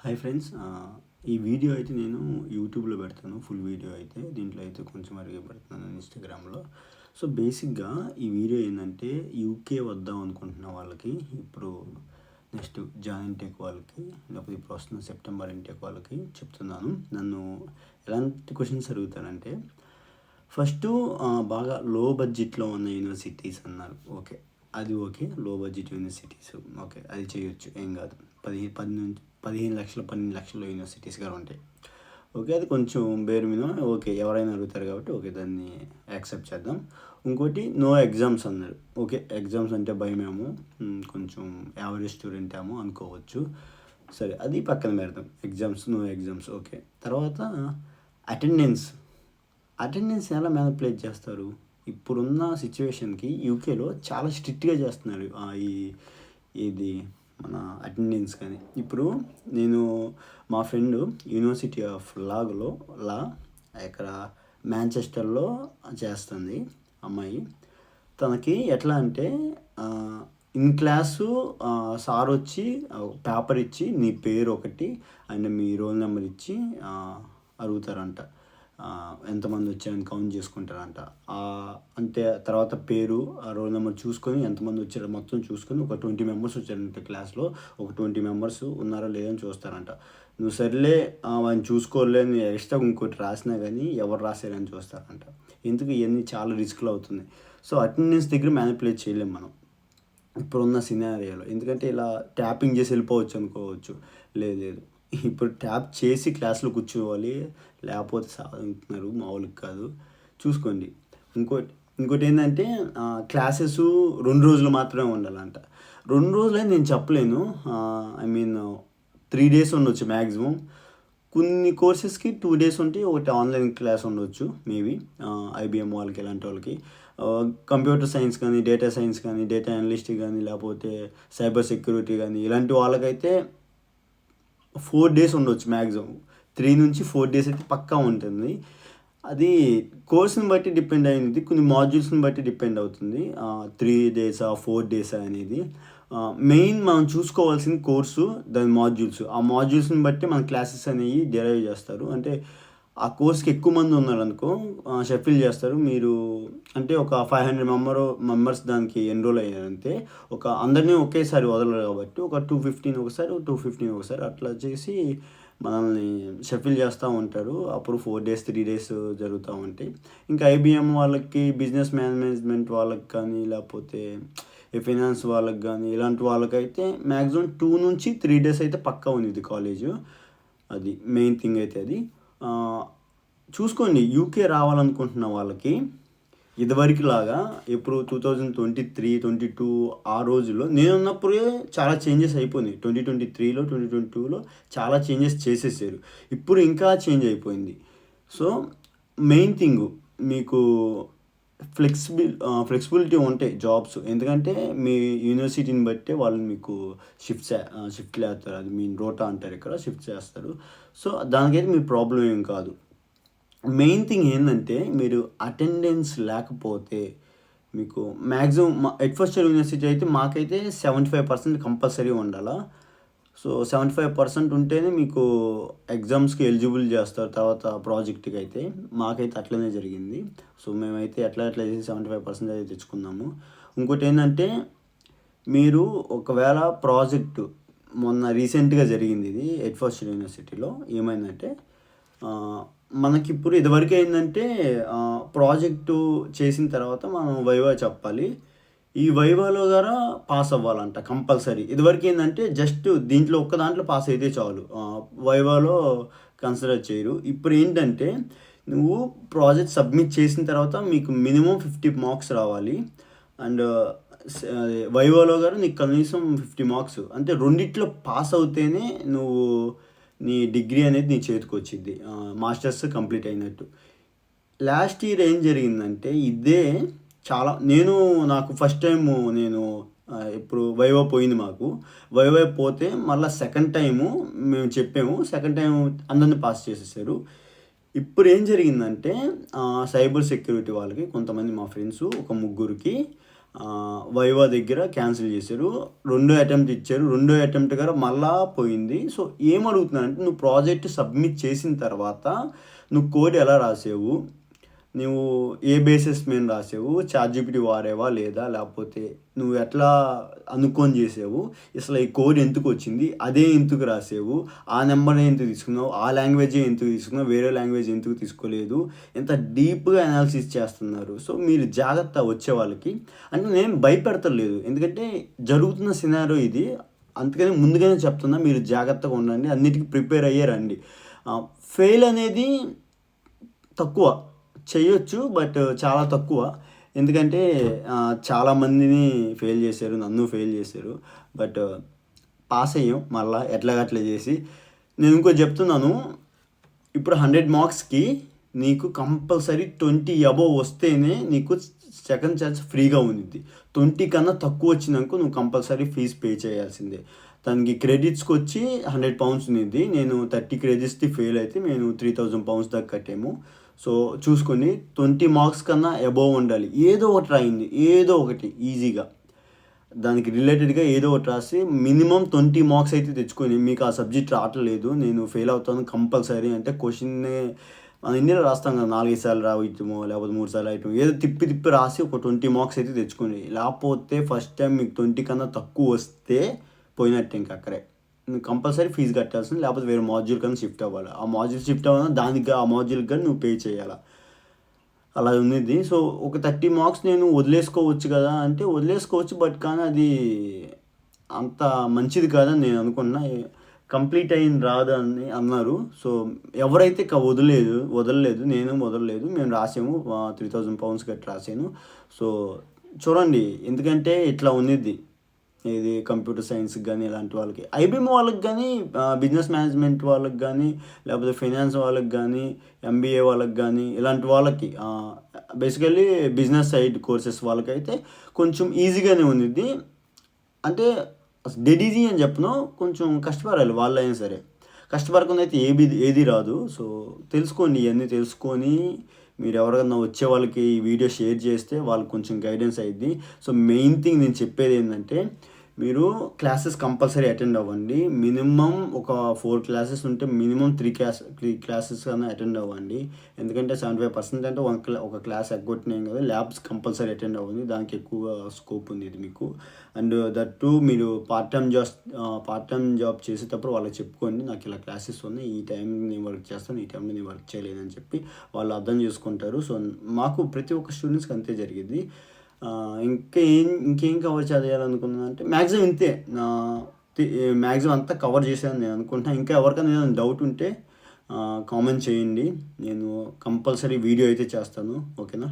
Hi friends. ఈ video అయితే నేను యూట్యూబ్లో పెడతాను. ఫుల్ వీడియో అయితే దీంట్లో అయితే కొంచెం అరిగే పెడుతున్నాను ఇన్స్టాగ్రామ్లో. సో బేసిక్గా ఈ వీడియో ఏంటంటే యూకే వద్దాం అనుకుంటున్న వాళ్ళకి, ఇప్పుడు నెక్స్ట్ జాన్ ఇంటెక్ వాళ్ళకి, లేకపోతే ఇప్పుడు వస్తున్న సెప్టెంబర్ ఇంటెక్ వాళ్ళకి చెప్తున్నాను. నన్ను ఎలాంటి క్వశ్చన్స్ అడుగుతారంటే, ఫస్ట్ బాగా లో బడ్జెట్లో ఉన్న యూనివర్సిటీస్ అన్నారు. ఓకే, అది ఓకే. లో బడ్జెట్ యూనివర్సిటీస్ ఓకే, అది చేయొచ్చు, ఏం కాదు. 15 లక్షలు 12 లక్షల యూనివర్సిటీస్ కూడా ఉంటాయి. ఓకే, అది కొంచెం బేర్ మినిమం. ఓకే, ఎవరైనా అడుగుతారు కాబట్టి ఓకే, దాన్ని యాక్సెప్ట్ చేద్దాం. ఇంకోటి నో ఎగ్జామ్స్ అన్నారు. ఓకే, ఎగ్జామ్స్ అంటే భయమేమో, కొంచెం యావరేజ్ స్టూడెంట్ ఏమో అనుకోవచ్చు. సరే, అది పక్కన పెడదాం. Exams, no exams okay. తర్వాత అటెండెన్స్ అటెండెన్స్ ఎలా మ్యానిపులేట్ చేస్తారు? ఇప్పుడున్న సిచ్యువేషన్కి యూకేలో చాలా స్ట్రిక్ట్గా చేస్తున్నారు ఈ ఇది మన అటెండెన్స్. కానీ ఇప్పుడు నేను మా ఫ్రెండ్ యూనివర్సిటీ ఆఫ్ లా ఇక్కడ మాంచెస్టర్లో చేస్తుంది అమ్మాయి. తనకి ఎట్లా అంటే ఇన్ క్లాసు సార్ వచ్చి పేపర్ ఇచ్చి నీ పేరు ఒకటి అండ్ మీ రోల్ నెంబర్ ఇచ్చి అడుగుతారంట. ఎంతమంది వచ్చారని కౌంట్ చేసుకుంటారంట. అంటే తర్వాత పేరు, రోల్ నెంబర్ చూసుకొని ఎంతమంది వచ్చారో మొత్తం చూసుకొని, ఒక 20 మెంబర్స్ వచ్చారంట క్లాస్లో, ఒక 20 మెంబర్స్ ఉన్నారా లేదని చూస్తారంట. నువ్వు సర్లే వాడిని చూసుకోలే అని ఎక్స్ట్రా ఇంకోటి రాసినా కానీ ఎవరు రాశారని చూస్తారంట. ఎందుకు ఇవన్నీ చాలా రిస్క్లు అవుతుంది. సో అటెండెన్స్ దగ్గర మ్యానిపులేట్ చేయలేం మనం ఇప్పుడున్న సినారియోలో. ఎందుకంటే ఇలా ట్యాపింగ్ చేసి వెళ్ళిపోవచ్చు అనుకోవచ్చు. లేదు, ఇప్పుడు ట్యాప్ చేసి క్లాస్లో కూర్చోవాలి, లేకపోతే సాధింటున్నారు, మామూలుగా కాదు. చూసుకోండి. ఇంకోటి ఏంటంటే క్లాసెస్ 2 రోజులు మాత్రమే ఉండాలంట. 2 రోజులని నేను చెప్పలేను. ఐ మీన్ 3 డేస్ ఉండొచ్చు మ్యాక్సిమం. కొన్ని కోర్సెస్కి 2 డేస్ ఉంటే ఒకటి ఆన్లైన్ క్లాస్ ఉండొచ్చు మేబీ. ఐబిఎం వాళ్ళకి, ఇలాంటి వాళ్ళకి, కంప్యూటర్ సైన్స్ కానీ, డేటా సైన్స్ కానీ, డేటా అనలిస్ట్ కానీ, లేకపోతే సైబర్ సెక్యూరిటీ కానీ, ఇలాంటి వాళ్ళకైతే 4 డేస్ ఉండొచ్చు మ్యాక్సిమం. 3 నుంచి 4 డేస్ అయితే పక్కా ఉంటుంది. అది కోర్స్ని బట్టి డిపెండ్ అయింది, కొన్ని మాడ్యూల్స్ని బట్టి డిపెండ్ అవుతుంది. 3 డేసా 4 డేసా అనేది. మెయిన్ మనం చూసుకోవాల్సిన కోర్సు, దాని మాడ్యూల్స్. ఆ మాడ్యూల్స్ని బట్టి మన క్లాసెస్ అనేవి డెరైవ్ చేస్తారు. అంటే ఆ కోర్స్కి ఎక్కువ మంది ఉన్నారనుకో షఫిల్ చేస్తారు. మీరు అంటే ఒక 500 మెంబర్స్ దానికి ఎన్రోల్ అయ్యారంటే అందరినీ ఒకేసారి వదలరు కాబట్టి ఒక 215 ఒకసారి, 215 ఒకసారి అట్లా చేసి మనల్ని షఫిల్ చేస్తూ ఉంటారు. అప్పుడు 4 డేస్ 3 డేస్ జరుగుతూ ఉంటాయి. ఇంకా ఐబిఎం వాళ్ళకి, బిజినెస్ మేనేజ్మెంట్ వాళ్ళకి కానీ, లేకపోతే ఫైనాన్స్ వాళ్ళకి కానీ, ఇలాంటి వాళ్ళకైతే మ్యాక్సిమం 2 నుంచి 3 డేస్ అయితే పక్కా ఉంది కాలేజు. అది మెయిన్ థింగ్ అయితే అది. చూసుకోండి, యూకే రావాలనుకుంటున్న వాళ్ళకి ఇదివరకు లాగా ఇప్పుడు 2023, 22 ఆ రోజుల్లో నేనున్నప్పుడే చాలా చేంజెస్ అయిపోయినాయి. 2023లో 2022లో చాలా చేంజెస్ చేసేసారు. ఇప్పుడు ఇంకా చేంజ్ అయిపోయింది. సో మెయిన్ థింగ్ మీకు ఫ్లెక్సిబిలిటీ ఉంటాయి జాబ్స్. ఎందుకంటే మీ యూనివర్సిటీని బట్టే వాళ్ళు మీకు షిఫ్ట్లు వేస్తారు. అది మీ రోటా అంటారు, ఇక్కడ షిఫ్ట్ చేస్తారు. సో దానికైతే మీ ప్రాబ్లం ఏం కాదు. మెయిన్ థింగ్ ఏంటంటే మీరు అటెండెన్స్ లేకపోతే మీకు మ్యాక్సిమం ఎడ్ఫోస్టర్ యూనివర్సిటీ అయితే మాకైతే 75% కంపల్సరీ ఉండాలా. సో 75% ఉంటేనే మీకు ఎగ్జామ్స్కి ఎలిజిబుల్ చేస్తారు. తర్వాత ప్రాజెక్ట్కి అయితే మాకైతే అట్లనే జరిగింది. సో మేమైతే ఎట్లా చేసి 75% అయితే తెచ్చుకున్నాము. ఇంకోటి ఏంటంటే మీరు ఒకవేళ ప్రాజెక్టు మొన్న రీసెంట్గా జరిగింది, ఇది ఎడ్ఫోస్టర్ యూనివర్సిటీలో ఏమైందంటే మనకిప్పుడు ఇదివరకు ఏంటంటే ప్రాజెక్టు చేసిన తర్వాత మనం వైవా చెప్పాలి. ఈ వైవాలో గారా పాస్ అవ్వాలంట కంపల్సరీ. ఇదివరకు ఏంటంటే జస్ట్ దీంట్లో ఒక్క దాంట్లో పాస్ అయితే చాలు, వైవాలో కన్సిడర్ చేయరు. ఇప్పుడు ఏంటంటే నువ్వు ప్రాజెక్ట్ సబ్మిట్ చేసిన తర్వాత మీకు మినిమం 50 మార్క్స్ రావాలి. అండ్ వైవాలో గారు నీకు కనీసం 50 మార్క్స్. అంటే రెండిట్లో పాస్ అవుతేనే నువ్వు నీ డిగ్రీ అనేది నీ చేతికి వచ్చింది, మాస్టర్స్ కంప్లీట్ అయినట్టు. లాస్ట్ ఇయర్ ఏం జరిగిందంటే ఇదే చాలా నాకు ఫస్ట్ టైము నేను ఇప్పుడు వైవా పోయింది. మాకు వైవా పోతే మళ్ళీ సెకండ్ టైము మేము చెప్పాము, సెకండ్ టైం అందరిని పాస్ చేసేసారు. ఇప్పుడు ఏం జరిగిందంటే సైబర్ సెక్యూరిటీ వాళ్ళకి కొంతమంది మా ఫ్రెండ్స్ ఒక ముగ్గురికి వైవా దగ్గర క్యాన్సిల్ చేశారు. రెండో అటెంప్ట్ ఇచ్చారు. రెండో అటెంప్ట్ గారు మళ్ళా పోయింది. సో ఏమడుగుతున్నానంటే, నువ్వు ప్రాజెక్ట్ సబ్మిట్ చేసిన తర్వాత నువ్వు కోడ్ ఎలా రాసావు, నువ్వు ఏ బేసిస్ మీద రాసావు, చాట్‌జీపీటీ వాడావా లేదా, లేకపోతే నువ్వు ఎట్లా అనుకోని చేసావు, అసలు ఈ కోడ్ ఎందుకు వచ్చింది, అదే ఎందుకు రాసావు, ఆ నెంబర్‌ని ఎందుకు తీసుకున్నావు, ఆ లాంగ్వేజే ఎందుకు తీసుకున్నావు, వేరే లాంగ్వేజ్ ఎందుకు తీసుకోలేదు, ఎంత డీప్‌గా అనాలిసిస్ చేస్తున్నారు. సో మీరు జాగ్రత్త వచ్చే వాళ్ళకి. అంటే నేను భయపెడతలేదు, ఎందుకంటే జరుగుతున్న సినారియో ఇది. అందుకని ముందుగానే చెప్తున్నా, మీరు జాగ్రత్తగా ఉండండి, అన్నిటికి ప్రిపేర్ అయ్యే రండి. ఫెయిల్ అనేది తక్కువ చేయొచ్చు, బట్ చాలా తక్కువ. ఎందుకంటే చాలామందిని ఫెయిల్ చేశారు, నన్ను ఫెయిల్ చేశారు. బట్ పాస్ అయ్యాం మళ్ళా ఎట్లాగట్లా చేసి. నేను ఇంకోటి చెప్తున్నాను, ఇప్పుడు 100 మార్క్స్‌కి నీకు కంపల్సరీ 20 అబోవ్ వస్తేనే నీకు సెకండ్ ఛాన్స్ ఫ్రీగా ఉండిద్ది. 20 కన్నా తక్కువ వచ్చిందనుకో నువ్వు కంపల్సరీ ఫీజ్ పే చేయాల్సిందే. దానికి క్రెడిట్స్‌కి వచ్చి £100 ఉండిద్ది. నేను 30 క్రెడిట్స్‌ది ఫెయిల్ అయితే మేము £3000 దాకా కట్టాము. సో చూసుకొని 20 మార్క్స్ కన్నా అబోవ్ ఉండాలి. ఏదో ఒకటి రాయండి, ఏదో ఒకటి ఈజీగా దానికి రిలేటెడ్గా ఏదో ఒకటి రాసి మినిమం 20 మార్క్స్ అయితే తెచ్చుకొని, మీకు ఆ సబ్జెక్ట్ రావట్లేదు, నేను ఫెయిల్ అవుతాను కంపల్సరీ అంటే క్వశ్చన్నే మనం హిందీలో రాస్తాం కదా, 4 సార్లు రాయటమో లేకపోతే 3 సార్లు రాయటం, ఏదో తిప్పి తిప్పి రాసి ఒక 20 మార్క్స్ అయితే తెచ్చుకోండి. లేకపోతే ఫస్ట్ టైం మీకు 20 కన్నా తక్కువ వస్తే పోయినట్టే ఇంక అక్కడే. కంపల్సరీ ఫీజు కట్టాల్సింది, లేకపోతే వేరే మాడ్యూల్ కన్నా షిఫ్ట్ అవ్వాలి. ఆ మాడ్యూల్ షిఫ్ట్ అవ్వాలన్నా దానికి ఆ మాడ్యూల్కి కానీ నువ్వు పే చేయాలి. అలా ఉన్నిద్ది. సో ఒక 30 మార్క్స్ నేను వదిలేసుకోవచ్చు కదా అంటే వదిలేసుకోవచ్చు, బట్ కానీ అది అంత మంచిది కాదని నేను అనుకున్నా. కంప్లీట్ అయింది రాదు అని అన్నారు. సో ఎవరైతే వదలలేదు, నేను వదలలేదు, మేము రాసాము. £3000 కట్టి రాసాను. సో చూడండి, ఎందుకంటే ఇట్లా ఉన్నిద్ది. ఇది కంప్యూటర్ సైన్స్కి కానీ ఇలాంటి వాళ్ళకి, ఐబీఎం వాళ్ళకి కానీ, బిజినెస్ మేనేజ్మెంట్ వాళ్ళకి కానీ, లేకపోతే ఫైనాన్స్ వాళ్ళకి కానీ, ఎంబీఏ వాళ్ళకి కానీ, ఇలాంటి వాళ్ళకి బేసికల్లీ బిజినెస్ సైడ్ కోర్సెస్ వాళ్ళకైతే కొంచెం ఈజీగానే ఉండిద్ది. అంటే డెడ్ ఈజీ అని చెప్పను, కొంచెం కష్టపడాలి వాళ్ళైనా సరే. కష్టపడకుండా అయితే ఏది రాదు. సో తెలుసుకోండి, ఇవన్నీ తెలుసుకొని మీరు ఎవరికన్నా వచ్చే వాళ్ళకి ఈ వీడియో షేర్ చేస్తే వాళ్ళకి కొంచెం గైడెన్స్ అయ్యిద్ది. సో మెయిన్ థింగ్ నేను చెప్పేది ఏంటంటే, మీరు క్లాసెస్ కంపల్సరీ అటెండ్ అవ్వండి. మినిమం ఒక 4 క్లాసెస్ ఉంటే మినిమం 3 క్లాసెస్ కన్నా అటెండ్ అవ్వండి. ఎందుకంటే 75% అంటే ఒక క్లాస్ ఎగ్గొట్టినాం కదా. ల్యాబ్స్ కంపల్సరీ అటెండ్ అవ్వండి, దానికి ఎక్కువ స్కోప్ ఉంది ఇది మీకు. అండ్ దట్ టు మీరు పార్ట్ టైం జాబ్ చేసేటప్పుడు వాళ్ళకి చెప్పుకోండి, నాకు ఇలా క్లాసెస్ ఉన్నాయి, ఈ టైం నేను వర్క్ చేస్తాను, ఈ టైంలో నేను వర్క్ చేయలేదని చెప్పి వాళ్ళు అర్థం చేసుకుంటారు. సో మాకు ప్రతి ఒక్క స్టూడెంట్స్కి అంతే జరిగింది. ఇంకేం కవర్ చేయాలనుకున్నాను అంటే మ్యాక్సిమం ఇంతే. మ్యాక్సిమం అంతా కవర్ చేశాను నేను అనుకుంటున్నాను. ఇంకా ఎవరికైనా ఏదైనా డౌట్ ఉంటే కామెంట్ చేయండి, నేను కంపల్సరీ వీడియో అయితే చేస్తాను. ఓకేనా?